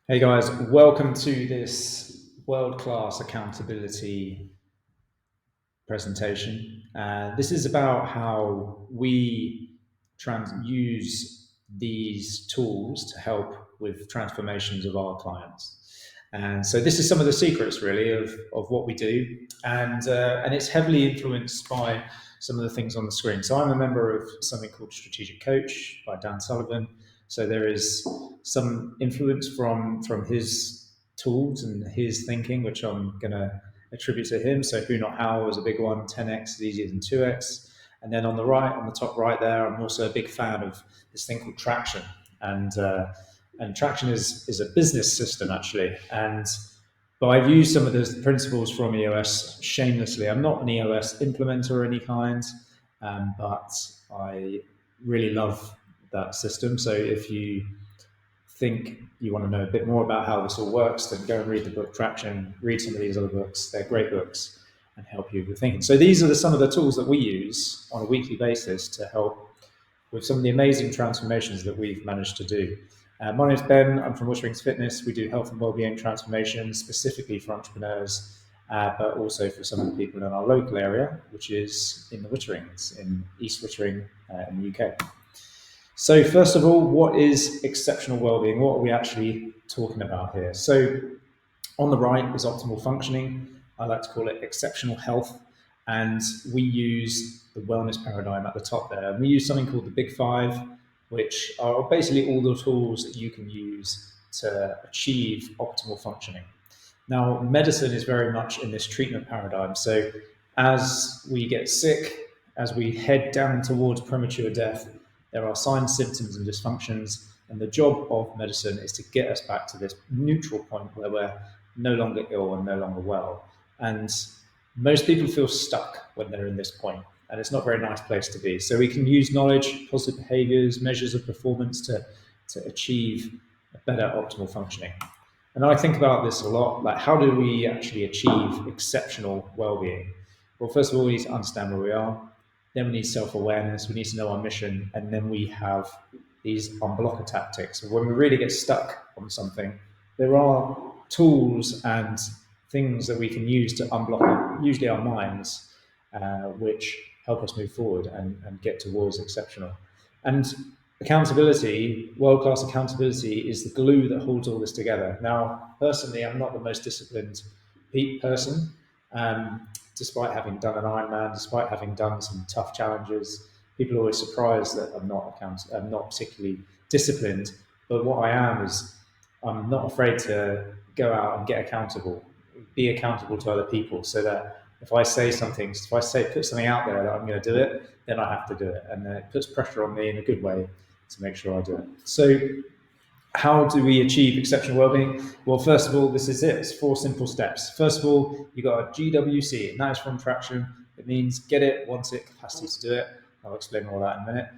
Hey guys, welcome to this world-class accountability presentation. This is about how we use these tools to help with transformations of our clients. And so this is some of the secrets really of what we do. And it's heavily influenced by some of the things on the screen. So I'm a member of something called Strategic Coach by Dan Sullivan. So there is some influence from his tools and his thinking, which I'm going to attribute to him. So who, not how was a big one. 10x is easier than 2x. And then on the top right there, I'm also a big fan of this thing called traction. And traction is a business system actually. But I've used some of the principles from EOS shamelessly. I'm not an EOS implementer of any kind, but I really love that system. So if you think you want to know a bit more about how this all works, then go and read the book Traction, read some of these other books. They're great books and help you with your thinking. So these are some of the tools that we use on a weekly basis to help with some of the amazing transformations that we've managed to do. My name is Ben. I'm from Witterings Fitness. We do health and wellbeing transformations specifically for entrepreneurs, but also for some of the people in our local area, which is in the Witterings, in East Wittering in the UK. So first of all, what is exceptional wellbeing? What are we actually talking about here? So on the right is optimal functioning. I like to call it exceptional health. And we use the wellness paradigm at the top there. And we use something called the Big Five, which are basically all the tools that you can use to achieve optimal functioning. Now, medicine is very much in this treatment paradigm. So as we get sick, as we head down towards premature death, there are signs, symptoms, and dysfunctions. And the job of medicine is to get us back to this neutral point where we're no longer ill and no longer well. And most people feel stuck when they're in this point, and it's not a very nice place to be. So we can use knowledge, positive behaviors, measures of performance to achieve a better optimal functioning. And I think about this a lot, like how do we actually achieve exceptional well-being? Well, first of all, we need to understand where we are. Then we need self-awareness. We need to know our mission. And then we have these unblocker tactics. When we really get stuck on something, there are tools and things that we can use to unblock, usually our minds, which help us move forward and get towards exceptional. And accountability, world-class accountability, is the glue that holds all this together. Now, personally, I'm not the most disciplined person. Despite having done an Ironman, despite having done some tough challenges, people are always surprised that I'm not particularly disciplined. But what I am is I'm not afraid to go out and get accountable, be accountable to other people, so that if I say something, if I say put something out there that I'm going to do it, then I have to do it, and it puts pressure on me in a good way to make sure I do it. So how do we achieve exceptional well-being? Well, first of all, this is it. It's 4 simple steps. First of all, you've got a GWC, and that is from traction. It means get it, want it, capacity to do it. I'll explain all that in a minute.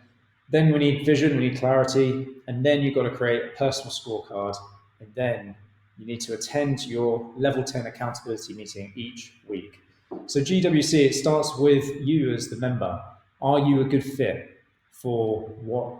Then we need vision, we need clarity, and then you've got to create a personal scorecard, and then you need to attend your level 10 accountability meeting each week. So GWC, it starts with you as the member. Are you a good fit for what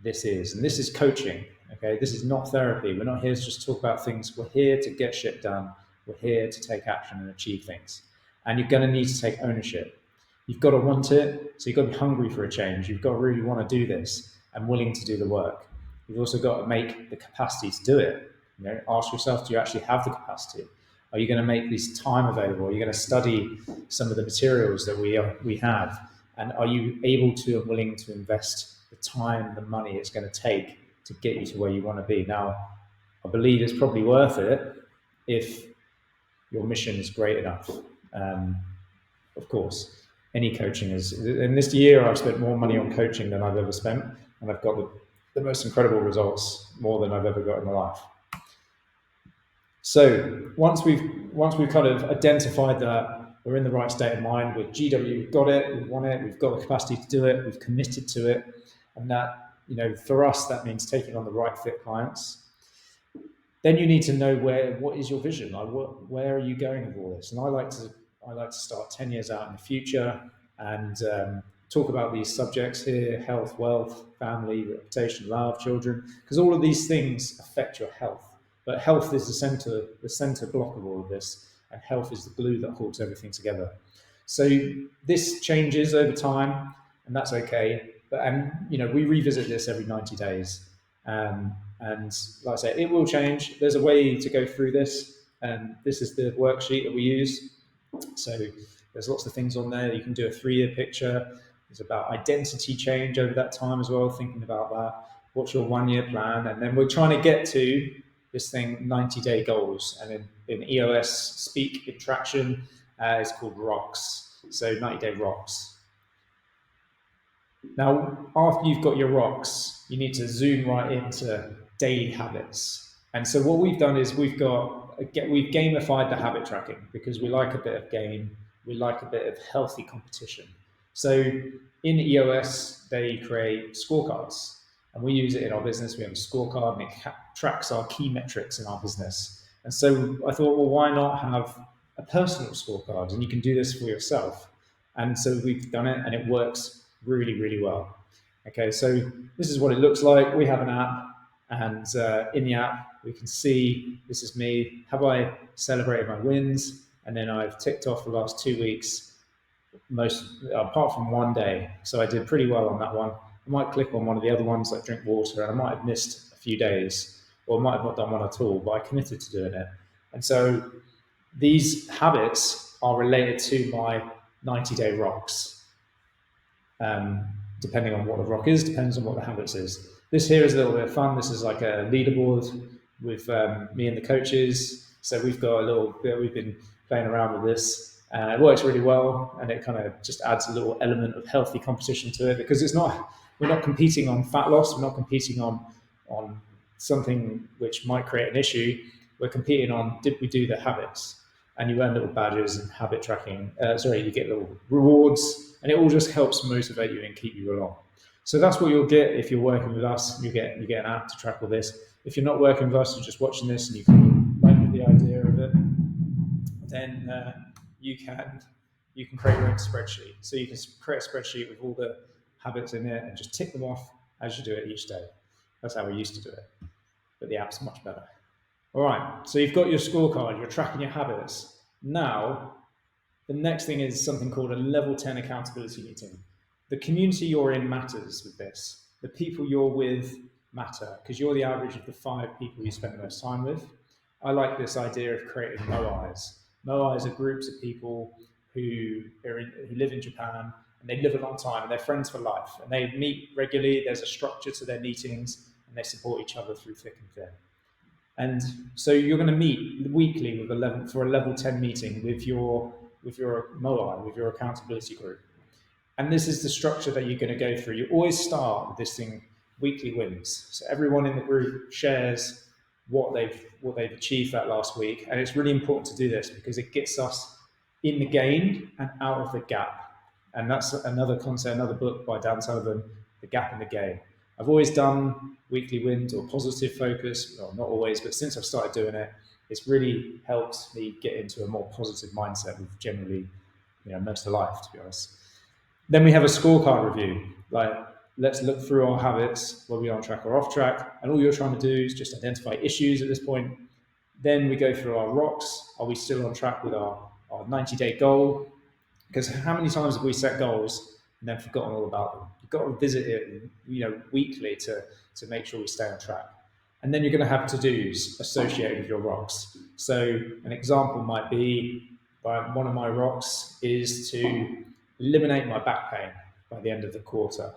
this is? And this is coaching. Okay, this is not therapy. We're not here to just talk about things. We're here to get shit done. We're here to take action and achieve things. And you're going to need to take ownership. You've got to want it, so you've got to be hungry for a change. You've got to really want to do this and willing to do the work. You've also got to make the capacity to do it. You know, ask yourself, do you actually have the capacity? Are you going to make this time available? Are you going to study some of the materials that we have? And are you able to and willing to invest the time, the money it's going to take to get you to where you want to be? Now, I believe it's probably worth it if your mission is great enough. Of course, any coaching is. In this year, I've spent more money on coaching than I've ever spent, and I've got the most incredible results, more than I've ever got in my life. So once we've kind of identified that we're in the right state of mind with GW, we've got it, we want it, we've got the capacity to do it, we've committed to it, and that, you know, for us, that means taking on the right fit clients. Then you need to know what is your vision, like where are you going with all this? And I like to start 10 years out in the future and talk about these subjects here: health, wealth, family, reputation, love, children, because all of these things affect your health. But health is the center block of all of this, and health is the glue that holds everything together. So this changes over time, and that's okay. And we revisit this every 90 days. And like I say, it will change. There's a way to go through this, and this is the worksheet that we use. So there's lots of things on there. You can do a 3-year picture. It's about identity change over that time as well, thinking about that. What's your 1-year plan? And then we're trying to get to this thing, 90-day goals. And in EOS speak in traction, it's called ROCks. So 90-day ROCks. Now, after you've got your ROCks, you need to zoom right into daily habits. And so what we've done is we've gamified the habit tracking because we like a bit of game, we like a bit of healthy competition. So in EOS, they create scorecards, and we use it in our business. We have a scorecard, and it tracks our key metrics in our business. And so I thought, well, why not have a personal scorecard? And you can do this for yourself. And so we've done it, and it works really, really well. Okay, so this is what it looks like. We have an app, and in the app, we can see this is me. Have I celebrated my wins? And then I've ticked off the last 2 weeks, apart from one day. So I did pretty well on that one. I might click on one of the other ones, like drink water, and I might have missed a few days, or I might have not done one at all, but I committed to doing it. And so these habits are related to my 90-day ROCks. Depending on what the ROC is, depends on what the habits is. This here is a little bit of fun. This is like a leaderboard with me and the coaches. So we've been playing around with this. It works really well, and it kind of just adds a little element of healthy competition to it, because we're not competing on fat loss, we're not competing on something which might create an issue. We're competing on, did we do the habits? And you earn little badges and habit tracking. You get little rewards, and it all just helps motivate you and keep you along. So that's what you'll get if you're working with us. You get an app to track all this. If you're not working with us, you're just watching this and you can like the idea of it, then you can create your own spreadsheet. So you can create a spreadsheet with all the habits in it and just tick them off as you do it each day. That's how we used to do it, but the app's much better. All right, so you've got your scorecard, you're tracking your habits. Now, the next thing is something called a level 10 accountability meeting. The community you're in matters with this. The people you're with matter, because you're the average of the 5 people you spend the most time with. I like this idea of creating moais. Moais are groups of people who live in Japan, and they live a long time, and they're friends for life, and they meet regularly. There's a structure to their meetings, and they support each other through thick and thin. And so you're going to meet weekly for a level 10 meeting with your moai, with your accountability group. And this is the structure that you're going to go through. You always start with this thing, weekly wins. So everyone in the group shares what they've achieved that last week. And it's really important to do this because it gets us in the game and out of the gap. And that's another concept, another book by Dan Sullivan, The Gap in the Game. I've always done weekly wins or positive focus. Well, not always, but since I've started doing it, it's really helped me get into a more positive mindset with generally, most of life, to be honest. Then we have a scorecard review. Like, let's look through our habits, whether we're on track or off track. And all you're trying to do is just identify issues at this point. Then we go through our ROCs. Are we still on track with our 90-day goal? Because how many times have we set goals and then forgotten all about them? You've got to visit it, weekly to make sure we stay on track. And then you're going to have to-dos associated with your ROCs. So an example might be, one of my ROCs is to eliminate my back pain by the end of the quarter.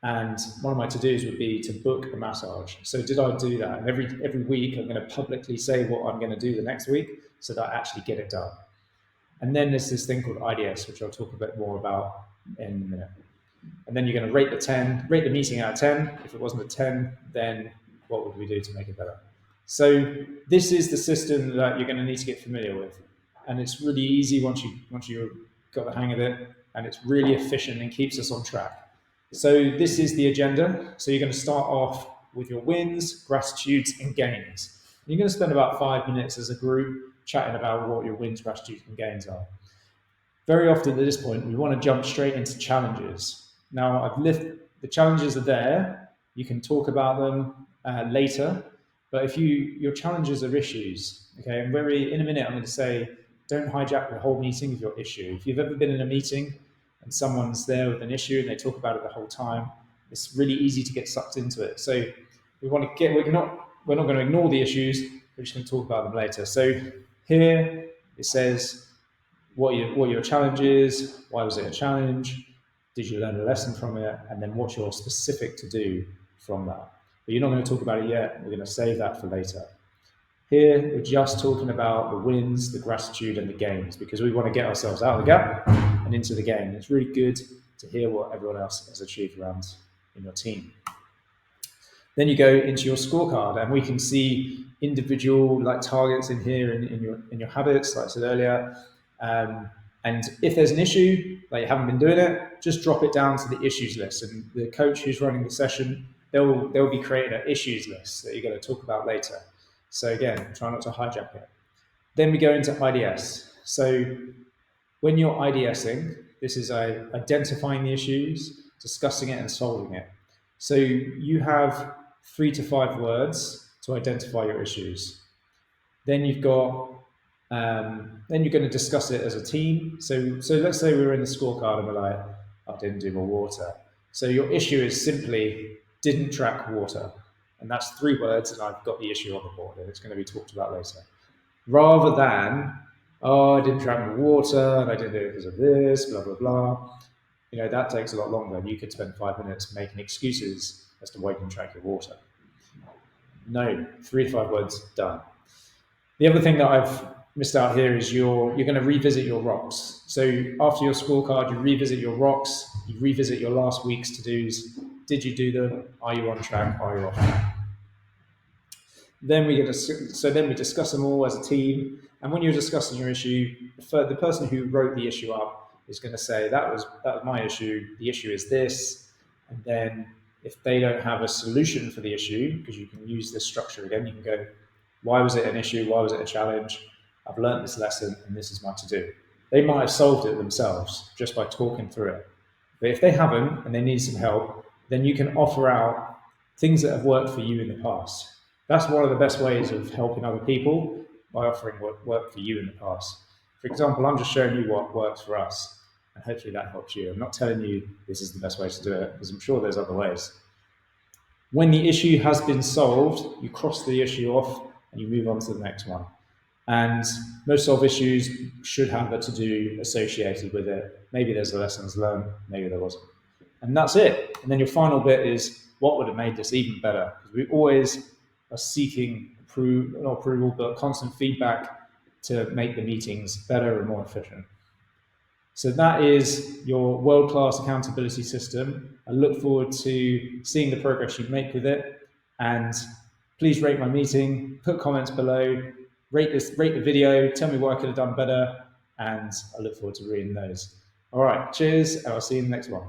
And one of my to-dos would be to book a massage. So did I do that? And every week I'm going to publicly say what I'm going to do the next week so that I actually get it done. And then there's this thing called IDS, which I'll talk a bit more about in a minute. And then you're going to rate the meeting out of 10. If it wasn't a 10, then what would we do to make it better? So this is the system that you're going to need to get familiar with. And it's really easy once you've got the hang of it, and it's really efficient and keeps us on track. So this is the agenda. So you're going to start off with your wins, gratitudes, and gains. You're going to spend about 5 minutes as a group chatting about what your wins, gratitudes, and gains are. Very often at this point, we want to jump straight into challenges. Now, the challenges are there. You can talk about them later, But if your challenges are issues, okay, and in a minute I'm going to say, don't hijack the whole meeting with your issue. If you've ever been in a meeting and someone's there with an issue and they talk about it the whole time, it's really easy to get sucked into it. So we're not going to ignore the issues. We're just going to talk about them later. So here it says what your challenge is, why was it a challenge, did you learn a lesson from it, and then what's your specific to do from that. But you're not going to talk about it yet. We're going to save that for later. Here, we're just talking about the wins, the gratitude, and the gains, because we want to get ourselves out of the gap and into the game. It's really good to hear what everyone else has achieved around in your team. Then you go into your scorecard, and we can see individual targets in here in your habits, like I said earlier. And if there's an issue, like you haven't been doing it, just drop it down to the issues list. And the coach who's running the session, they'll be creating an issues list that you're going to talk about later. So again, try not to hijack it. Then we go into IDS. So when you're IDSing, this is identifying the issues, discussing it, and solving it. So you have 3 to 5 words to identify your issues. Then you've got, then you're going to discuss it as a team. So let's say we're in the scorecard and we're like, I didn't do my water. So your issue is simply didn't track water. And that's 3 words, and I've got the issue on the board, and it's going to be talked about later. Rather than, I didn't track my water, and I did it because of this, blah, blah, blah. That takes a lot longer, and you could spend 5 minutes making excuses as to why you didn't track your water. No, 3 to 5 words, done. The other thing that I've missed out here is you're going to revisit your rocks. So after your scorecard, you revisit your rocks, you revisit your last week's to-dos. Did you do them? Are you on track? Are you off track? Then we discuss them all as a team. And when you're discussing your issue, the person who wrote the issue up is going to say, that was my issue. The issue is this. And then if they don't have a solution for the issue, because you can use this structure again, you can go, why was it an issue? Why was it a challenge? I've learned this lesson, and this is my to-do. They might have solved it themselves just by talking through it. But if they haven't and they need some help, then you can offer out things that have worked for you in the past. That's one of the best ways of helping other people, by offering what worked for you in the past. For example, I'm just showing you what works for us, and hopefully that helps you. I'm not telling you this is the best way to do it, because I'm sure there's other ways. When the issue has been solved, you cross the issue off and you move on to the next one. And most solved issues should have a to-do associated with it. Maybe there's a lessons learned, maybe there wasn't. And that's it. And then your final bit is, what would have made this even better? Because we always are seeking not approval, but constant feedback to make the meetings better and more efficient. So that is your world-class accountability system. I look forward to seeing the progress you make with it. And please rate my meeting, put comments below, rate the video, tell me what I could have done better, and I look forward to reading those. All right, cheers, and I'll see you in the next one.